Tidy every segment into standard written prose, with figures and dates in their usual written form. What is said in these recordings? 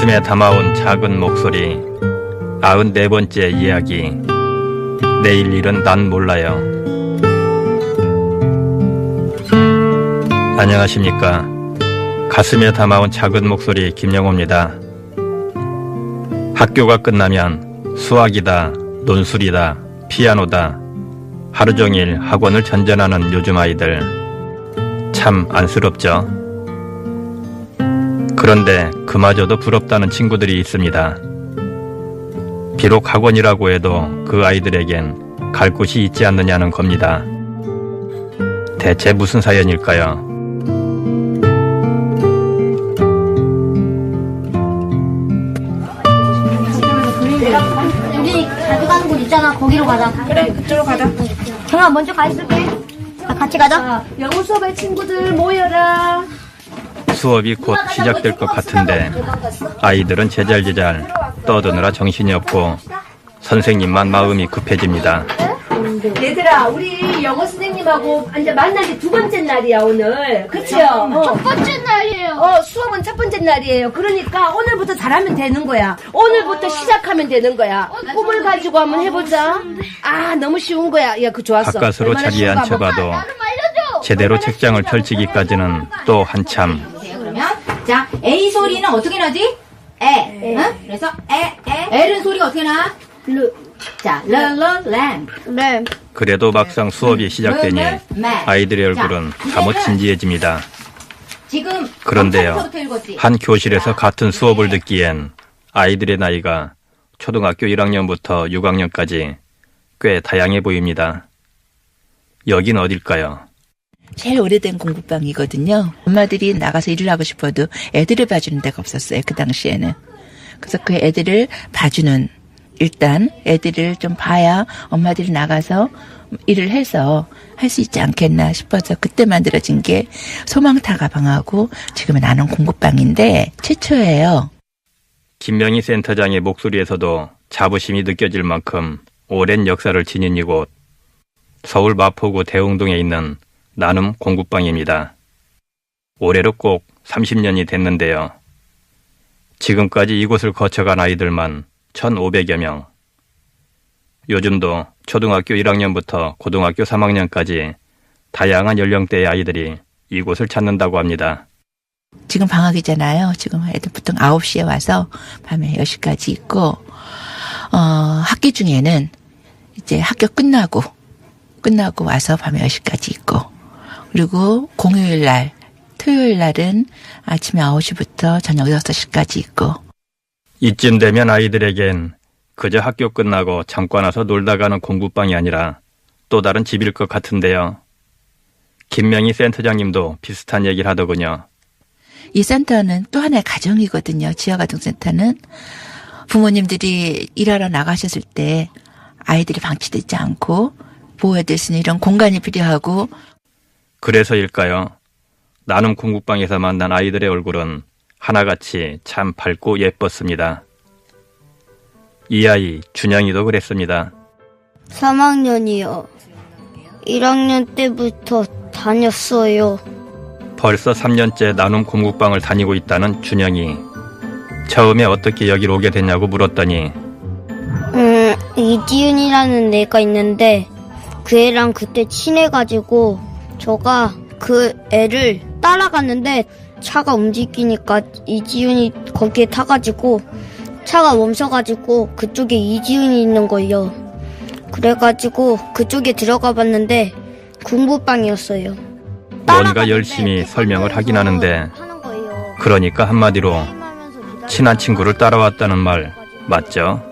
가슴에 담아온 작은 목소리 94번째 이야기. 내일 일은 난 몰라요. 안녕하십니까. 가슴에 담아온 작은 목소리 김영호입니다. 학교가 끝나면 수학이다, 논술이다, 피아노다 하루 종일 학원을 전전하는 요즘 아이들 참 안쓰럽죠. 그런데 그마저도 부럽다는 친구들이 있습니다. 비록 학원이라고 해도 그 아이들에겐 갈 곳이 있지 않느냐는 겁니다. 대체 무슨 사연일까요? 우리 자주 가는 곳 있잖아. 거기로 가자. 그래, 그쪽으로 가자. 정아 먼저 가 있을게. 같이 가자. 영어 수업의 친구들 모여라. 수업이 곧 시작될 것 같은데 아이들은 제잘제잘 떠드느라 정신이 없고 선생님만 마음이 급해집니다. 얘들아, 우리 영어 선생님하고 이제 만난 지 2번째 날이야, 오늘. 그치요? 첫 번째 날이에요. 수업은 첫 번째 날이에요. 그러니까 오늘부터 잘하면 되는 거야. 오늘부터 시작하면 되는 거야. 꿈을 가지고 한번 해보자. 아, 너무 쉬운 거야. 야, 그 좋았어. 가까스로 얼마나 자리에 쉬운가 한번 앉혀봐도 알려줘. 제대로 책장을 펼치기까지는 또 한참. 그러면 자 A 소리는 어떻게 나지? 에. 응? 그래서 L은 소리가 어떻게 나? 르. 자, 램. 네. 그래도 막상 수업이 시작되니 아이들의 얼굴은 사뭇 진지해집니다. 지금 그런데요, 처음부터 읽었지? 한 교실에서 같은 수업을 듣기엔 아이들의 나이가 초등학교 1학년부터 6학년까지 꽤 다양해 보입니다. 여긴 어딜까요? 제일 오래된 공부방이거든요. 엄마들이 나가서 일을 하고 싶어도 애들을 봐주는 데가 없었어요. 그 당시에는. 그래서 그 애들을 봐주는, 일단 애들을 좀 봐야 엄마들이 나가서 일을 해서 할 수 있지 않겠나 싶어서 그때 만들어진 게 소망타 가방하고 지금은 나는 공부방인데 최초예요. 김명희 센터장의 목소리에서도 자부심이 느껴질 만큼 오랜 역사를 지닌 이곳, 서울 마포구 대흥동에 있는 나눔 공부방입니다. 올해로 꼭 30년이 됐는데요. 지금까지 이곳을 거쳐간 아이들만 1,500여 명. 요즘도 초등학교 1학년부터 고등학교 3학년까지 다양한 연령대의 아이들이 이곳을 찾는다고 합니다. 지금 방학이잖아요. 지금 애들 보통 9시에 와서 밤에 10시까지 있고, 학기 중에는 이제 학교 끝나고 와서 밤에 10시까지 있고, 그리고 공휴일 날, 토요일 날은 아침에 9시부터 저녁 6시까지 있고. 이쯤 되면 아이들에겐 그저 학교 끝나고 잠깐 와서 놀다 가는 공부방이 아니라 또 다른 집일 것 같은데요. 김명희 센터장님도 비슷한 얘기를 하더군요. 이 센터는 또 하나의 가정이거든요. 지역아동센터는 부모님들이 일하러 나가셨을 때 아이들이 방치되지 않고 보호해줄 수 있는 이런 공간이 필요하고. 그래서일까요? 나눔 공부방에서 만난 아이들의 얼굴은 하나같이 참 밝고 예뻤습니다. 이 아이 준영이도 그랬습니다. 3학년이요. 1학년 때부터 다녔어요. 벌써 3년째 나눔 공부방을 다니고 있다는 준영이. 처음에 어떻게 여기로 오게 됐냐고 물었더니 이지은이라는 애가 있는데 그 애랑 그때 친해가지고 저가 그 애를 따라갔는데 차가 움직이니까 이지은이 거기에 타가지고 차가 멈춰가지고 그쪽에 이지은이 있는 거예요. 그래가지고 그쪽에 들어가 봤는데 공부방이었어요. 뭔가 열심히 설명을 하긴 하는데 그러니까 한마디로 친한 친구를 따라왔다는 말 맞죠?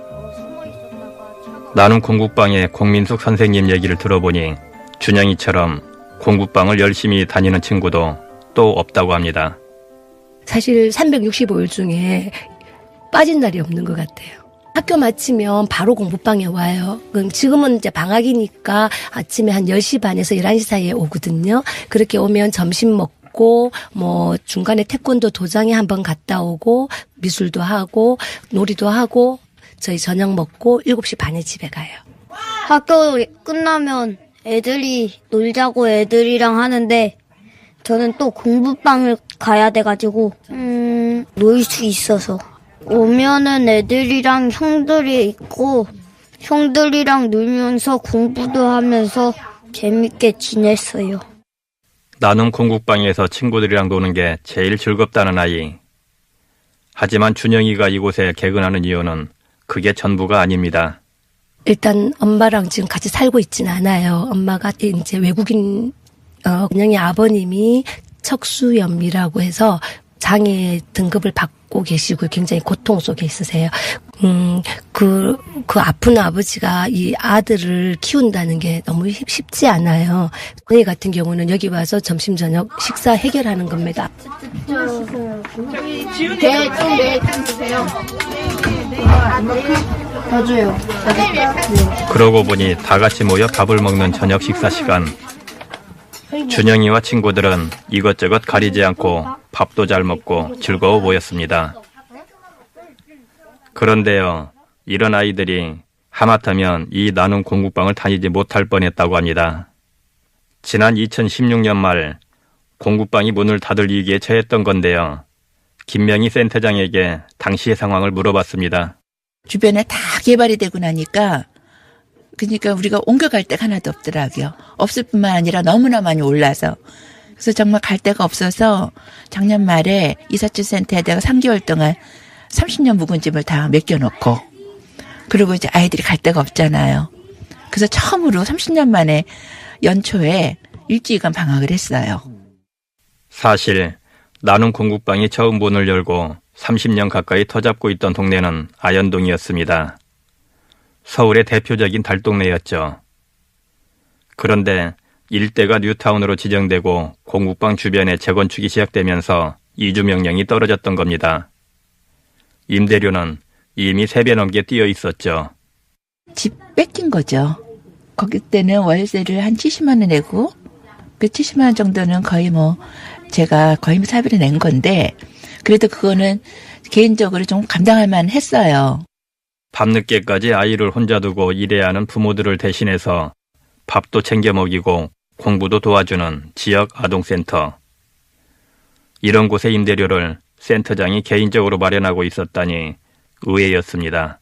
나눔 공부방의 공민숙 선생님 얘기를 들어보니 준영이처럼 공부방을 열심히 다니는 친구도 또 없다고 합니다. 사실 365일 중에 빠진 날이 없는 것 같아요. 학교 마치면 바로 공부방에 와요. 그럼 지금은 이제 방학이니까 아침에 한 10시 반에서 11시 사이에 오거든요. 그렇게 오면 점심 먹고 뭐 중간에 태권도 도장에 한번 갔다 오고 미술도 하고 놀이도 하고 저희 저녁 먹고 7시 반에 집에 가요. 학교 끝나면 애들이 놀자고 애들이랑 하는데 저는 또 공부방을 가야 돼가지고 놀 수 있어서 오면은 애들이랑 형들이 있고 형들이랑 놀면서 공부도 하면서 재밌게 지냈어요. 나눔 공국방에서 친구들이랑 노는 게 제일 즐겁다는 아이. 하지만 준영이가 이곳에 개근하는 이유는 그게 전부가 아닙니다. 일단 엄마랑 지금 같이 살고 있진 않아요. 엄마가 이제 외국인, 그냥이 아버님이 척수염이라고 해서 장애 등급을 받고 계시고 굉장히 고통 속에 있으세요. 그 아픈 아버지가 이 아들을 키운다는 게 너무 쉽지 않아요. 저희 같은 경우는 여기 와서 점심, 저녁 식사 해결하는 겁니다. 맞아요. 그러고 보니 다 같이 모여 밥을 먹는 저녁 식사 시간. 준영이와 친구들은 이것저것 가리지 않고 밥도 잘 먹고 즐거워 보였습니다. 그런데요, 이런 아이들이 하마터면 이 나눔 공국방을 다니지 못할 뻔했다고 합니다. 지난 2016년 말 공국방이 문을 닫을 위기에 처했던 건데요. 김명희 센터장에게 당시의 상황을 물어봤습니다. 주변에 다 개발이 되고 나니까 그러니까 우리가 옮겨갈 데가 하나도 없더라고요. 없을 뿐만 아니라 너무나 많이 올라서. 그래서 정말 갈 데가 없어서 작년 말에 이사주센터에다가 3개월 동안 30년 묵은 집을 다 맡겨놓고 그리고 이제 아이들이 갈 데가 없잖아요. 그래서 처음으로 30년 만에 연초에 일주일간 방학을 했어요. 사실 나눔 공국방이 처음 문을 열고 30년 가까이 터잡고 있던 동네는 아현동이었습니다. 서울의 대표적인 달동네였죠. 그런데 일대가 뉴타운으로 지정되고 공국방 주변에 재건축이 시작되면서 이주 명령이 떨어졌던 겁니다. 임대료는 이미 3배 넘게 뛰어 있었죠. 집 뺏긴 거죠. 거기 때는 월세를 한 70만 원 내고 그 70만 원 정도는 거의 제가 거의 사비로 낸 건데 그래도 그거는 개인적으로 좀 감당할 만 했어요. 밤늦게까지 아이를 혼자 두고 일해야 하는 부모들을 대신해서 밥도 챙겨 먹이고 공부도 도와주는 지역 아동센터. 이런 곳의 임대료를 센터장이 개인적으로 마련하고 있었다니 의외였습니다.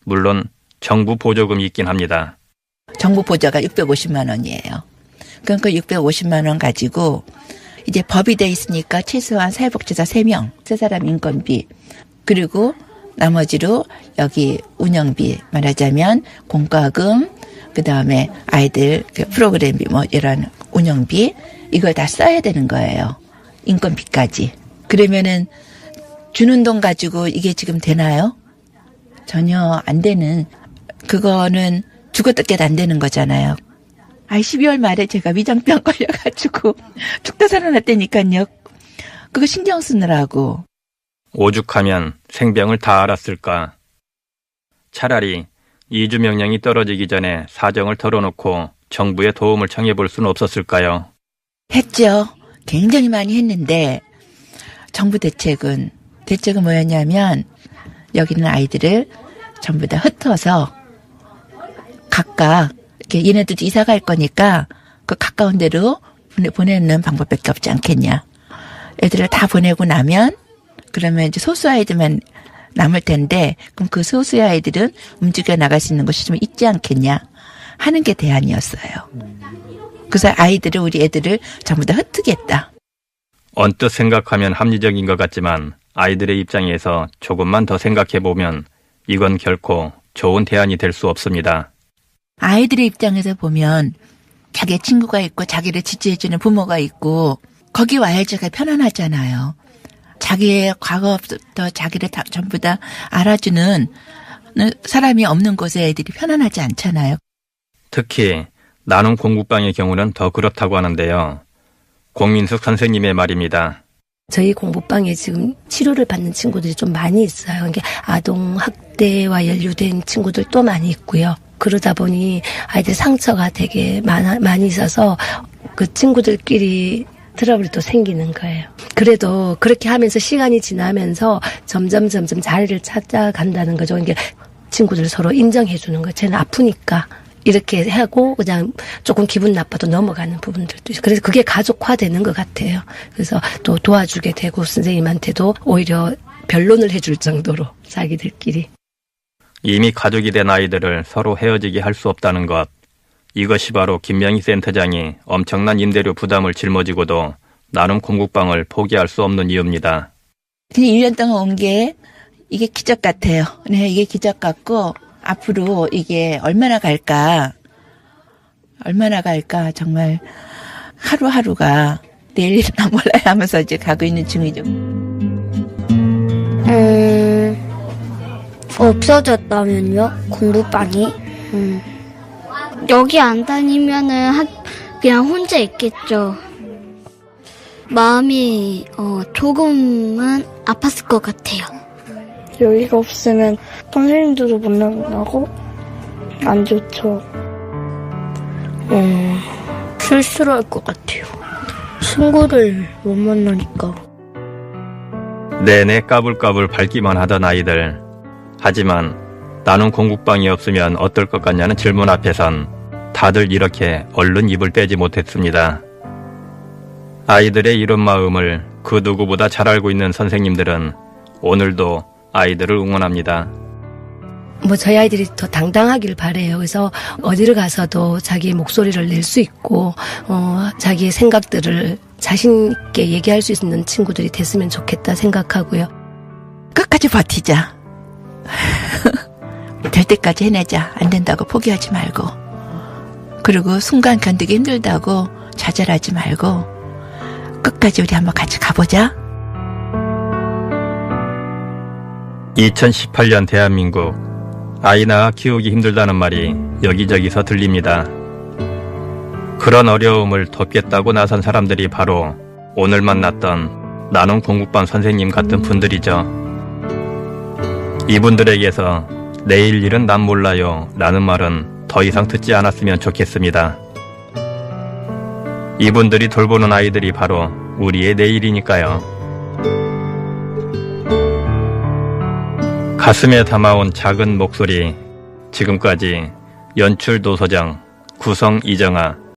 물론 정부 보조금이 있긴 합니다. 정부 보조가 650만 원이에요. 그러니까 650만 원 가지고 이제 법이 돼 있으니까 최소한 사회복지사 3명, 3사람 인건비 그리고 나머지로 여기 운영비 말하자면 공과금 그다음에 아이들 프로그램비 이런 운영비 이걸 다 써야 되는 거예요. 인건비까지. 그러면은 주는 돈 가지고 이게 지금 되나요? 전혀 안 되는 그거는 죽어도 깨도 안 되는 거잖아요. 12월 말에 제가 위장병 걸려가지고 죽다 살아났다니까요. 그거 신경 쓰느라고. 오죽하면 생병을 다 알았을까. 차라리 이주 명령이 떨어지기 전에 사정을 털어놓고 정부의 도움을 청해볼 수는 없었을까요? 했죠. 굉장히 많이 했는데 정부 대책은 뭐였냐면 여기는 아이들을 전부 다 흩어서 각각 이렇게 얘네들도 이사 갈 거니까 그 가까운 데로 보내는 방법밖에 없지 않겠냐. 애들을 다 보내고 나면 그러면 이제 소수 아이들만 남을 텐데 그럼 그 소수의 아이들은 움직여 나갈 수 있는 곳이 좀 있지 않겠냐 하는 게 대안이었어요. 그래서 우리 애들을 전부 다 흩뜨겠다. 언뜻 생각하면 합리적인 것 같지만 아이들의 입장에서 조금만 더 생각해보면 이건 결코 좋은 대안이 될 수 없습니다. 아이들의 입장에서 보면 자기 친구가 있고 자기를 지지해주는 부모가 있고 거기 와야지 편안하잖아요. 자기의 과거부터 자기를 다 전부 다 알아주는 사람이 없는 곳에 애들이 편안하지 않잖아요. 특히 나눔 공국방의 경우는 더 그렇다고 하는데요. 공민숙 선생님의 말입니다. 저희 공부방에 지금 치료를 받는 친구들이 좀 많이 있어요. 이게 아동 학대와 연루된 친구들도 많이 있고요. 그러다 보니 아이들 상처가 되게 많이 있어서 그 친구들끼리 트러블이 또 생기는 거예요. 그래도 그렇게 하면서 시간이 지나면서 점점 자리를 찾아간다는 거죠. 이게 친구들 서로 인정해 주는 거예요. 쟤는 아프니까 이렇게 하고 그냥 조금 기분 나빠도 넘어가는 부분들도 있어요. 그래서 그게 가족화되는 것 같아요. 그래서 또 도와주게 되고 선생님한테도 오히려 변론을 해줄 정도로 자기들끼리. 이미 가족이 된 아이들을 서로 헤어지게 할 수 없다는 것. 이것이 바로 김명희 센터장이 엄청난 임대료 부담을 짊어지고도 나눔 공국방을 포기할 수 없는 이유입니다. 그냥 1년 동안 온 게 이게 기적 같아요. 네, 이게 기적 같고 앞으로 이게 얼마나 갈까 정말 하루하루가 내일 일이나 몰라야 하면서 이제 가고 있는 중이죠. 없어졌다면요? 공부방이? 여기 안 다니면은 그냥 혼자 있겠죠. 마음이 조금은 아팠을 것 같아요. 여기가 없으면 선생님들도 못 만나고 안 좋죠. 쓸쓸할 것 같아요. 친구를 못 만나니까. 내내 까불까불 밟기만 하던 아이들. 하지만 나눔 공국방이 없으면 어떨 것 같냐는 질문 앞에선 다들 이렇게 얼른 입을 떼지 못했습니다. 아이들의 이런 마음을 그 누구보다 잘 알고 있는 선생님들은 오늘도 아이들을 응원합니다. 저희 아이들이 더 당당하길 바래요. 그래서 어디를 가서도 자기 목소리를 낼 수 있고, 자기의 생각들을 자신 있게 얘기할 수 있는 친구들이 됐으면 좋겠다 생각하고요. 끝까지 버티자. 될 때까지 해내자. 안 된다고 포기하지 말고. 그리고 순간 견디기 힘들다고 좌절하지 말고 끝까지 우리 한번 같이 가보자. 2018년 대한민국. 아이 낳아 키우기 힘들다는 말이 여기저기서 들립니다. 그런 어려움을 돕겠다고 나선 사람들이 바로 오늘 만났던 나눔 공국방 선생님 같은 분들이죠. 이분들에게서 내일 일은 난 몰라요 라는 말은 더 이상 듣지 않았으면 좋겠습니다. 이분들이 돌보는 아이들이 바로 우리의 내일이니까요. 가슴에 담아온 작은 목소리. 지금까지 연출 도서장, 구성 이정아,